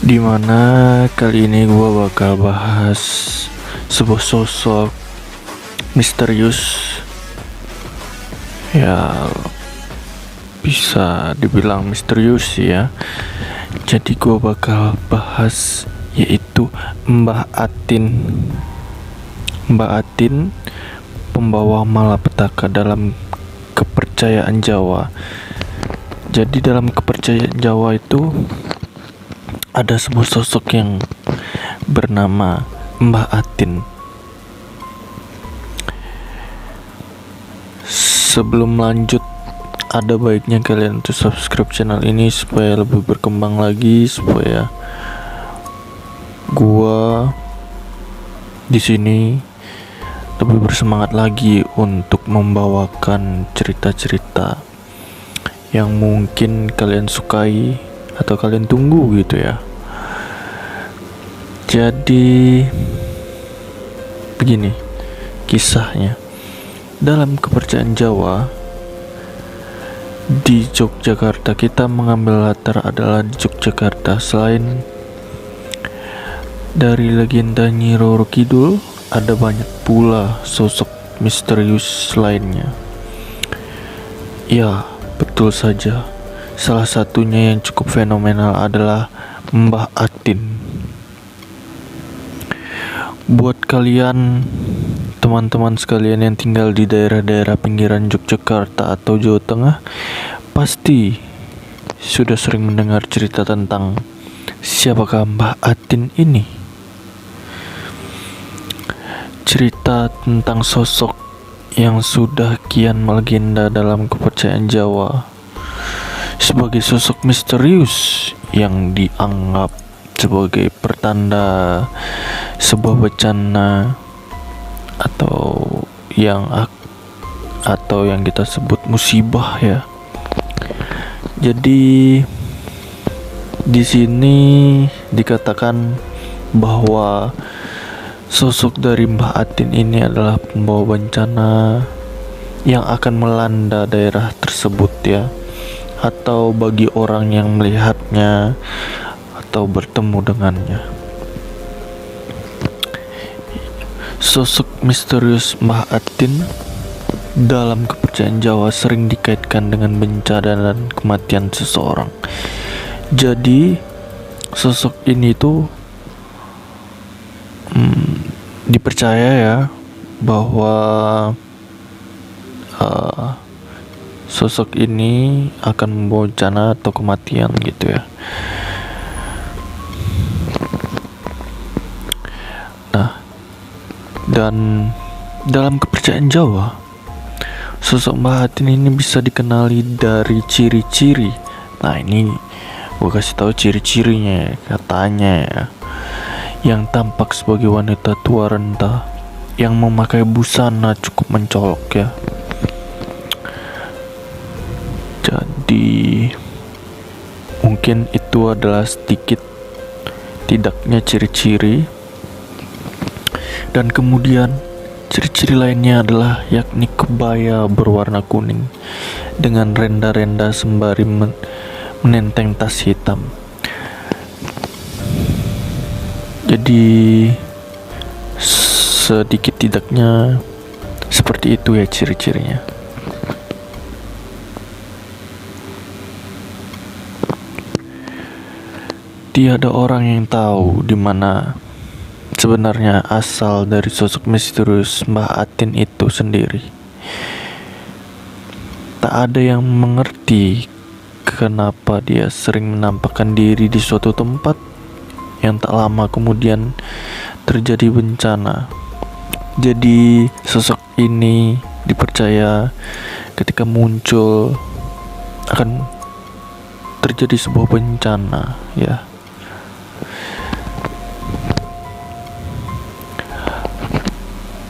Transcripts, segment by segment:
Dimana kali ini gue bakal bahas sebuah sosok misterius, ya bisa dibilang misterius sih ya. Jadi gue bakal bahas yaitu Mbah Atin. Mbah Atin, pembawa malapetaka dalam kepercayaan Jawa. Jadi dalam kepercayaan Jawa itu ada sebuah sosok yang bernama Mbah Atin. Sebelum lanjut, ada baiknya kalian untuk subscribe channel ini supaya lebih berkembang lagi, supaya gua di sini lebih bersemangat lagi untuk membawakan cerita-cerita yang mungkin kalian sukai atau kalian tunggu gitu ya. Jadi begini kisahnya. Dalam kepercayaan Jawa di Yogyakarta, kita mengambil latar adalah di Yogyakarta. Selain dari legenda Nyi Roro Kidul, ada banyak pula sosok misterius lainnya. Ya, betul saja. Salah satunya yang cukup fenomenal adalah Mbah Atin. Buat kalian teman-teman sekalian yang tinggal di daerah-daerah pinggiran Yogyakarta atau Jawa Tengah, pasti sudah sering mendengar cerita tentang siapakah Mbah Atin ini. Cerita tentang sosok yang sudah kian melegenda dalam kepercayaan Jawa sebagai sosok misterius yang dianggap sebagai pertanda sebuah bencana atau yang kita sebut musibah ya. Jadi di sini dikatakan bahwa sosok dari Mbah Atin ini adalah pembawa bencana yang akan melanda daerah tersebut ya, atau bagi orang yang melihatnya atau bertemu dengannya. Sosok misterius Mbah Atin dalam kepercayaan Jawa sering dikaitkan dengan bencana dan kematian seseorang. Jadi sosok ini tuh dipercaya ya bahwa sosok ini akan membawa bencana atau kematian gitu ya. Nah, dan dalam kepercayaan Jawa, sosok Mbah Atin ini bisa dikenali dari ciri-ciri. Nah, ini gue kasih tahu ciri-cirinya ya, katanya ya. Yang tampak sebagai wanita tua renta yang memakai busana cukup mencolok ya. Jadi mungkin itu adalah sedikit tidaknya ciri-ciri. Dan kemudian ciri-ciri lainnya adalah yakni kebaya berwarna kuning dengan renda-renda sembari menenteng tas hitam. Jadi sedikit tidaknya seperti itu ya ciri-cirinya. Tiada orang yang tahu di mana sebenarnya asal dari sosok misterius Mbah Atin itu sendiri. Tak ada yang mengerti kenapa dia sering menampakkan diri di suatu tempat yang tak lama kemudian terjadi bencana. Jadi sosok ini dipercaya ketika muncul akan terjadi sebuah bencana ya.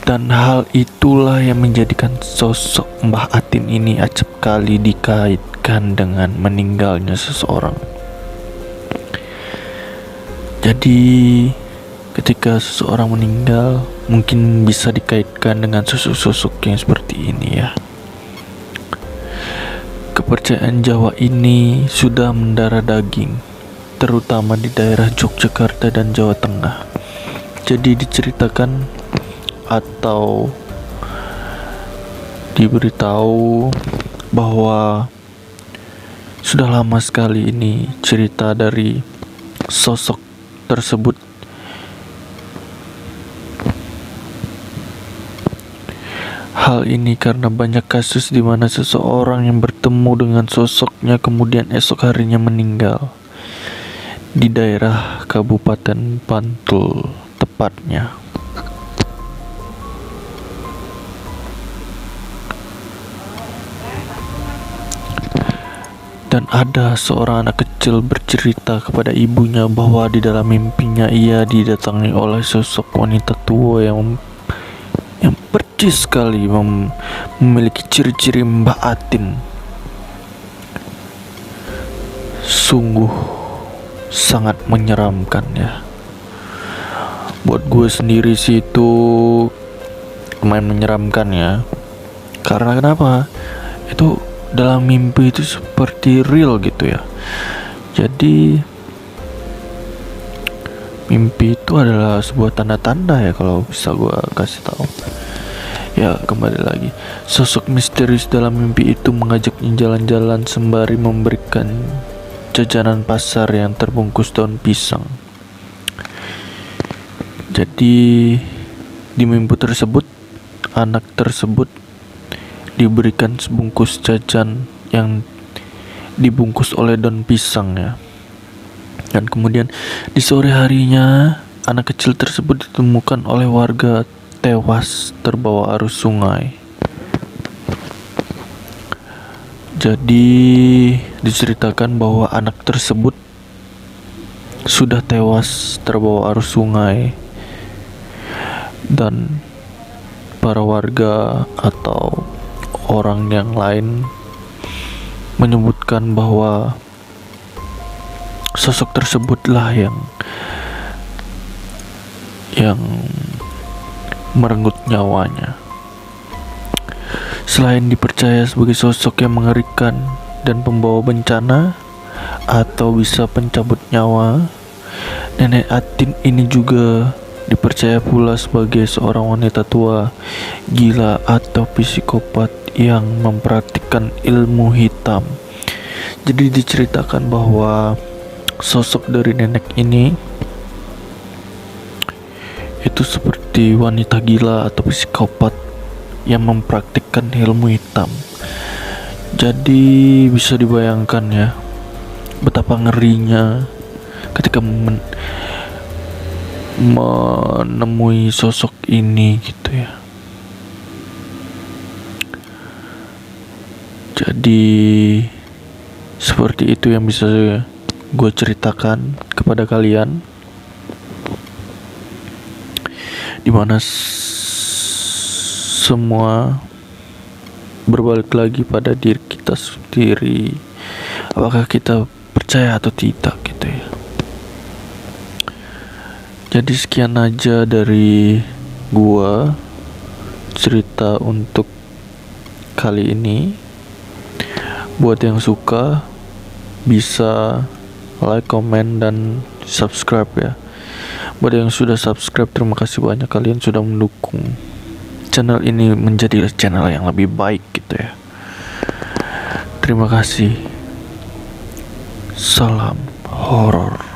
Dan hal itulah yang menjadikan sosok Mbah Atin ini acap kali dikaitkan dengan meninggalnya seseorang. Jadi ketika seseorang meninggal, mungkin bisa dikaitkan dengan sosok-sosok yang seperti ini ya. Kepercayaan Jawa ini sudah mendarah daging terutama di daerah Yogyakarta dan Jawa Tengah. Jadi diceritakan atau diberitahu bahwa sudah lama sekali ini cerita dari sosok tersebut. Hal ini karena banyak kasus di mana seseorang yang bertemu dengan sosoknya kemudian esok harinya meninggal di daerah Kabupaten Bantul tepatnya. Dan ada seorang anak kecil bercerita kepada ibunya bahwa di dalam mimpinya ia didatangi oleh sosok wanita tua yang percis sekali memiliki ciri-ciri Mbak Atin. Sungguh sangat menyeramkan ya. Buat gue sendiri sih itu lumayan menyeramkan ya. Karena kenapa? Itu dalam mimpi itu seperti real gitu ya. Jadi mimpi itu adalah sebuah tanda-tanda ya kalau bisa gue kasih tahu. Ya, kembali lagi. Sosok misterius dalam mimpi itu mengajaknya jalan-jalan sembari memberikan jajanan pasar yang terbungkus daun pisang. Jadi di mimpi tersebut anak tersebut diberikan sebungkus jajan yang dibungkus oleh daun pisang ya. Dan kemudian di sore harinya anak kecil tersebut ditemukan oleh warga tewas terbawa arus sungai. Jadi diceritakan bahwa anak tersebut sudah tewas terbawa arus sungai dan para warga atau orang yang lain menyebutkan bahwa sosok tersebutlah yang merenggut nyawanya. Selain dipercaya sebagai sosok yang mengerikan dan pembawa bencana atau bisa pencabut nyawa, Nenek Atin ini juga dipercaya pula sebagai seorang wanita tua, gila atau psikopat yang mempraktikkan ilmu hitam. Jadi diceritakan bahwa sosok dari nenek ini itu seperti wanita gila atau psikopat yang mempraktikkan ilmu hitam. Jadi bisa dibayangkan ya betapa ngerinya ketika menemui sosok ini gitu ya. Jadi seperti itu yang bisa gue ceritakan kepada kalian, dimana semua berbalik lagi pada diri kita sendiri, apakah kita percaya atau tidak gitu ya. Jadi sekian aja dari gua cerita untuk kali ini. Buat yang suka bisa like, comment, dan subscribe ya. Buat yang sudah subscribe, terima kasih banyak, kalian sudah mendukung channel ini menjadi channel yang lebih baik gitu ya. Terima kasih. Salam horor.